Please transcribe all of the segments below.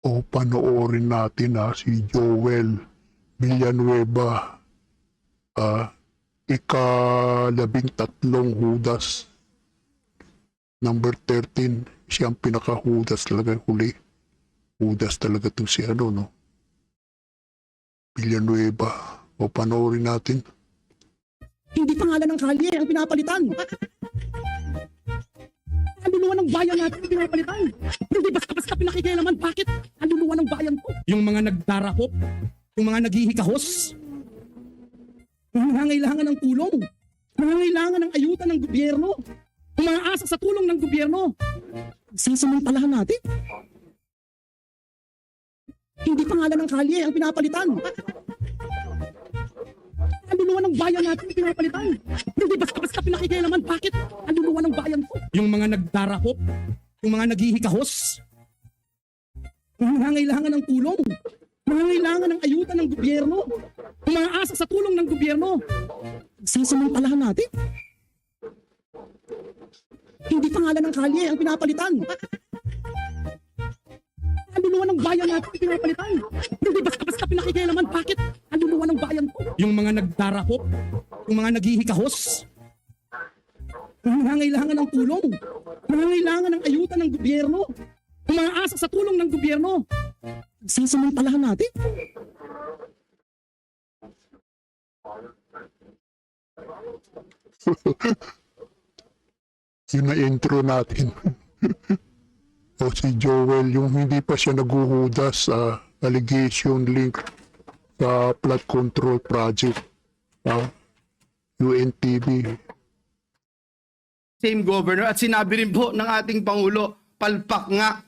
O panoorin natin si Joel Villanueva, ika-13 Hudas, number 13. Siya ang pinaka-Hudas talaga, huli. Hudas talaga to si Villanueva. O panoorin natin. Hindi pangalan ng kalye ang pinapalitan. Kaluluwa ng bayan natin ang pinapalitan. Hindi basta-basta pinakikialaman. Bakit? Kaluluwa ng bayan ko. Yung mga nagdarakop, yung mga naghihikahos, nangangailangan ng tulong, nangangailangan ng ayuda ng gobyerno, umaasa sa tulong ng gobyerno, sasamantalahan natin. Hindi pangalan ng kalye ang pinapalitan. Kaluluwa ng bayan natin ang pinapalitan. Hindi basta-basta pinakikialaman. Bakit? Kaluluwa ng bayan ko. Yung mga nagdarakop, yung mga naghihikahos, nangangailangan ng tulong, nangangailangan ng ayuda ng gobyerno, umaasa sa tulong ng gobyerno, sasamantalahan natin. Hindi pangalan ng kalye ang pinapalitan. Kaluluwa ng bayan natin ang pinapalitan. Hindi basta-basta pinakikialaman. Bakit? Kaluluwa ng bayan ko. Yung mga nagdarakop, yung mga naghihikahos, nangangailangan ng tulong, nangangailangan ng ayuda ng gobyerno, umaasa sa tulong ng gobyerno, sasamantalahan natin. Yun na intro natin. O si Joel, yung hindi pa siya naguhudas sa allegation link sa flood control project, UNTV. Same governor, at sinabi rin po ng ating Pangulo, palpak nga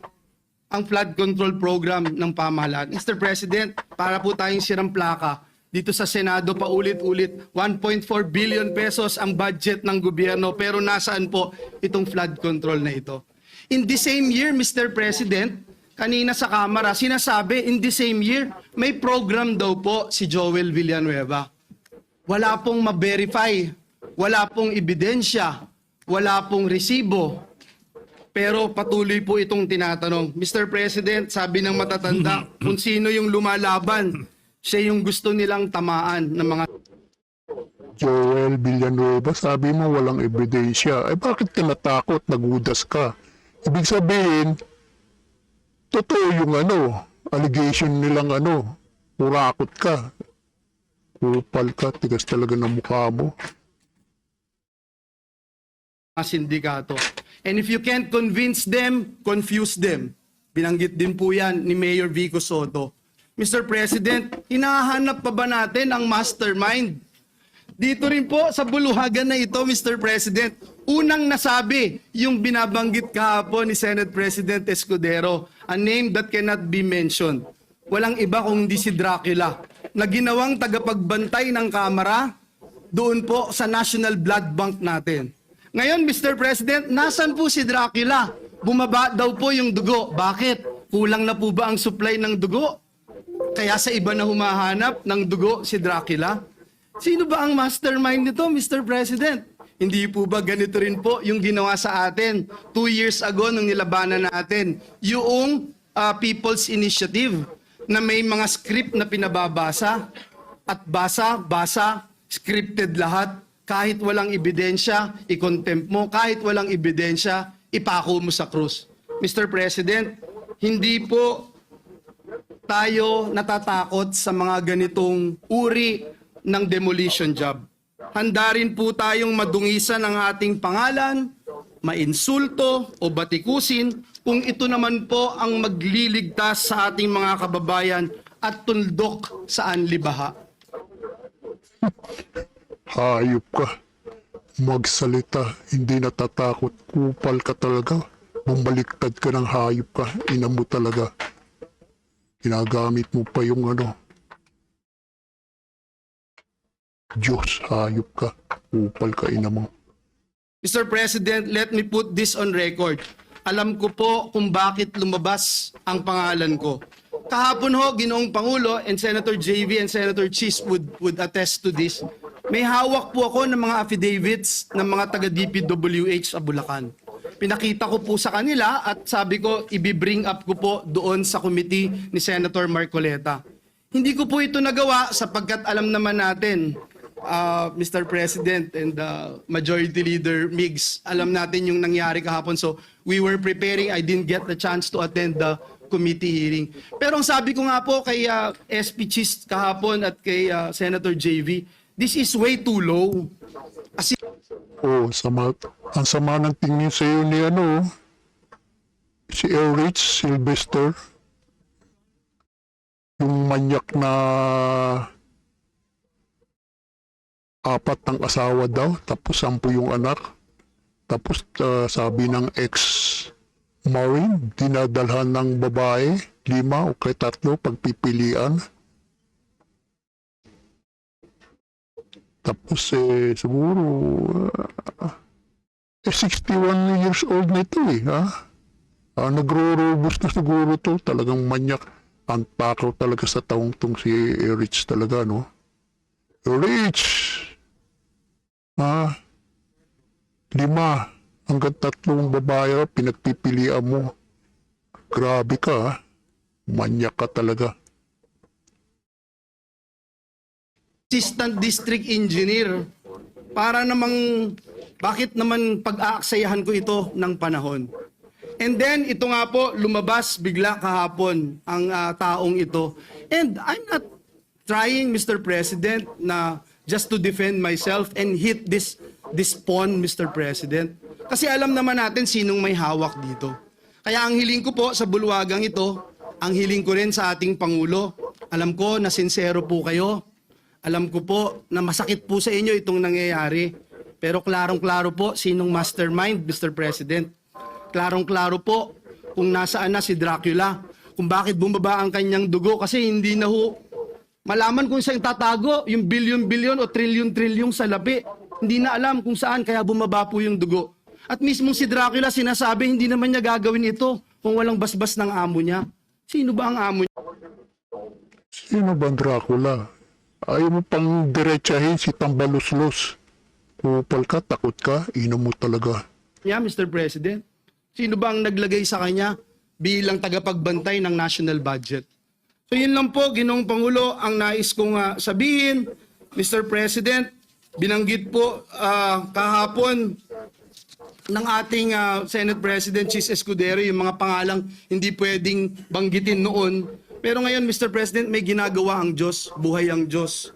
ang flood control program ng pamahalaan. Mr. President, para po tayong sirang plaka, dito sa Senado paulit-ulit, 1.4 billion pesos ang budget ng gobyerno, pero nasaan po itong flood control na ito? In the same year, Mr. President, kanina sa Kamara, sinasabi in the same year, may program daw po si Joel Villanueva. Wala pong ma-verify, wala pong ebidensya, wala pong resibo. Pero patuloy po itong tinatanong. Mr. President, sabi ng matatanda, kung sino yung lumalaban, siya yung gusto nilang tamaan ng mga... Joel Villanueva, sabi mo walang ebidensya. Bakit ka natakot? Nagudas ka. Ibig sabihin, totoo yung allegation nilang kurakot ka. Kupal ka, tigas talaga ng mukha mo. sindikato. And if you can't convince them, confuse them. Binanggit din po yan ni Mayor Vico Soto. Mr. President, hinahanap pa ba natin ang mastermind? Dito rin po sa buluhagan na ito, Mr. President, unang nasabi yung binabanggit kahapon ni Senate President Escudero, a name that cannot be mentioned. Walang iba kundi si Dracula, na ginawang tagapagbantay ng Kamara doon po sa National Blood Bank natin. Ngayon, Mr. President, nasan po si Dracula? Bumaba daw po yung dugo. Bakit? Kulang na po ba ang supply ng dugo? Kaya sa iba na humahanap ng dugo si Dracula? Sino ba ang mastermind nito, Mr. President? Hindi po ba ganito rin po yung ginawa sa atin 2 years ago nung nilabanan natin yung People's Initiative na may mga script na pinababasa at basa, scripted lahat. Kahit walang ebidensya, i-contempt mo. Kahit walang ebidensya, ipako mo sa krus. Mr. President, hindi po tayo natatakot sa mga ganitong uri ng demolition job. Handa rin po tayong madungisan ang ating pangalan, mainsulto o batikusin kung ito naman po ang magliligtas sa ating mga kababayan at tuldok sa anlibaha. Hayop ka. Magsalita, hindi natatakot. Kupal ka talaga. Bumaliktad ka ng hayop ka. Ina mo talaga. Ginagamit mo pa yung Diyos, hayop ka. Kupal ka, ina mo. Mr. President, let me put this on record. Alam ko po kung bakit lumabas ang pangalan ko. Kahapon ho, Ginoong Pangulo, and Senator JV and Senator Cheese would attest to this. May hawak po ako ng mga affidavits ng mga taga-DPWH sa Bulacan. Pinakita ko po sa kanila at sabi ko, i-bring up ko po doon sa committee ni Senator Marcoleta. Hindi ko po ito nagawa sapagkat alam naman natin, Mr. President and Majority Leader Migs, alam natin yung nangyari kahapon. So we were preparing, I didn't get the chance to attend the committee hearing. Pero ang sabi ko nga po kay SP Chis kahapon at kay Senator JV, this is way too low. Kasi Ang sama ng tingin sa iyo ni si Erich Sylvester. Yung manyak na 4 ng asawa daw, tapos 10 yung anak. Tapos sabi ng ex-marine, dinadalhan ng babae, 5 o kay 3 pagpipilian. Tapos siguro 61 years old nito nagro-robust na siguro to, talagang manyak. Ang takaw talaga sa taong tong si Erich talaga, no? Erich! 5 hanggang 3 babae pinagpipilian mo. Grabe ka, manyak ka talaga. Assistant District Engineer, para namang, bakit naman pag-aaksayahan ko ito ng panahon? And then, ito nga po, lumabas bigla kahapon ang taong ito. And I'm not trying, Mr. President, na just to defend myself and hit this pawn, Mr. President. Kasi alam naman natin sinong may hawak dito. Kaya ang hiling ko po sa bulwagang ito, ang hiling ko rin sa ating Pangulo, alam ko na sincero po kayo. Alam ko po na masakit po sa inyo itong nangyayari. Pero klarong-klaro po sinong mastermind, Mr. President. Klarong-klaro po kung nasaan na si Dracula, kung bakit bumaba ang kanyang dugo kasi hindi na malaman kung saan tatago yung bilyon-bilyon o trilyon-trilyon sa labi. Hindi na alam kung saan kaya bumaba po yung dugo. At mismong si Dracula sinasabi hindi naman niya gagawin ito kung walang basbas ng amo niya. Sino ba ang amo niya? Sino ba ang Dracula? Ayaw mo pang diretsahin si Tambaluslos. Kupal ka, takot ka, inom mo talaga. Yeah, Mr. President. Sino ba ang naglagay sa kanya bilang tagapagbantay ng national budget? So yun lang po, Ginoong Pangulo, ang nais kong sabihin. Mr. President, binanggit po kahapon ng ating Senate President Chis Escudero yung mga pangalang hindi pwedeng banggitin noon. Pero ngayon, Mr. President, may ginagawa ang Diyos, buhay ang Diyos.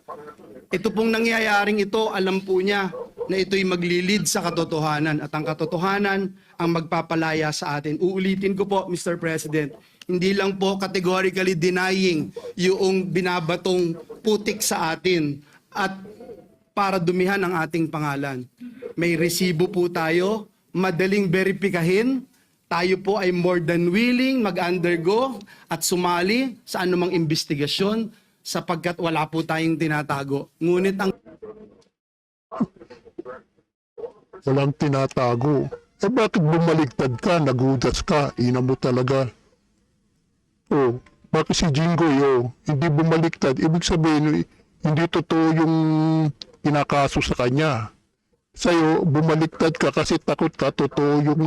Ito pong nangyayaring ito, alam po niya na ito'y maglilid sa katotohanan at ang katotohanan ang magpapalaya sa atin. Uulitin ko po, Mr. President, hindi lang po categorically denying yung binabatong putik sa atin at para dumihan ang ating pangalan. May resibo po tayo, madaling verifikahin, tayo po ay more than willing mag-undergo at sumali sa anumang investigasyon sapagkat wala po tayong tinatago. Ngunit ang Walang tinatago. Bakit bumaligtad ka, nagudas ka, ina mo talaga? Bakit si Jinggoy, hindi bumaliktad? Ibig sabihin, hindi totoo yung kinakaso sa kanya. Sa'yo, bumaliktad ka kasi takot ka, totoo yung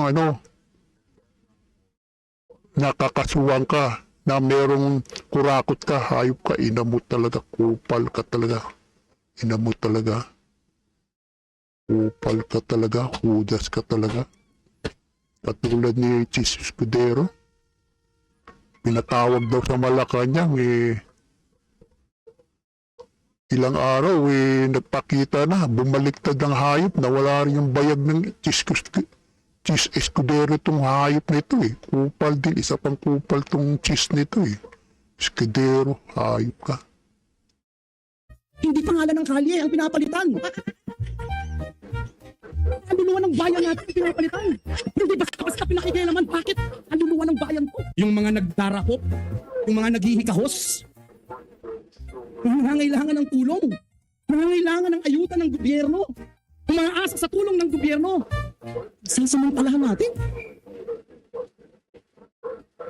nakakasuwang ka, na merong kurakot ka, hayop ka, ina mo talaga, kupal ka talaga. Ina mo talaga. Kupal ka talaga, hudas ka talaga. Katulad ni Chis Escudero. Pinatawag daw sa Malacanang, ilang araw, nagpakita na, bumaliktad ang hayop, nawala rin yung bayag ng Chis Escudero itong hayop nito Kupal din, isa pang kupal itong Chis nito Escudero, hayop ka. Hindi pangalan ng kalye ang pinapalitan. Kaluluwa ng bayan natin ang pinapalitan. Hindi basta pinakikialaman. Bakit? Kaluluwa ng bayan ko. Yung mga nagdarahop, yung mga naghihikahos, nangangailangan ng tulong, nangangailangan ng ayuda ng gobyerno, umaasa sa tulong ng gobyerno. Sasamantalahan natin.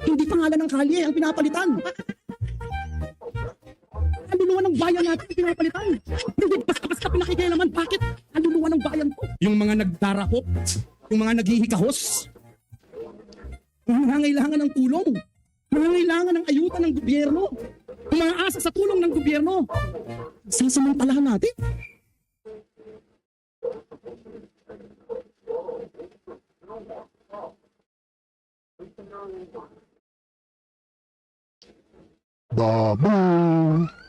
Hindi pangalan ng kalye ang pinapalitan. Kaluluwa ng bayan natin ang pinapalitan. Hindi basta pinakikialaman. Bakit? Kaluluwa ng bayan ko. Yung mga nagdarahop, yung mga naghihikahos, nangangailangan ng tulong, nangangailangan ng ayuda ng gobyerno, umaasa sa tulong ng gobyerno. Sasamantalahan natin. Baboy!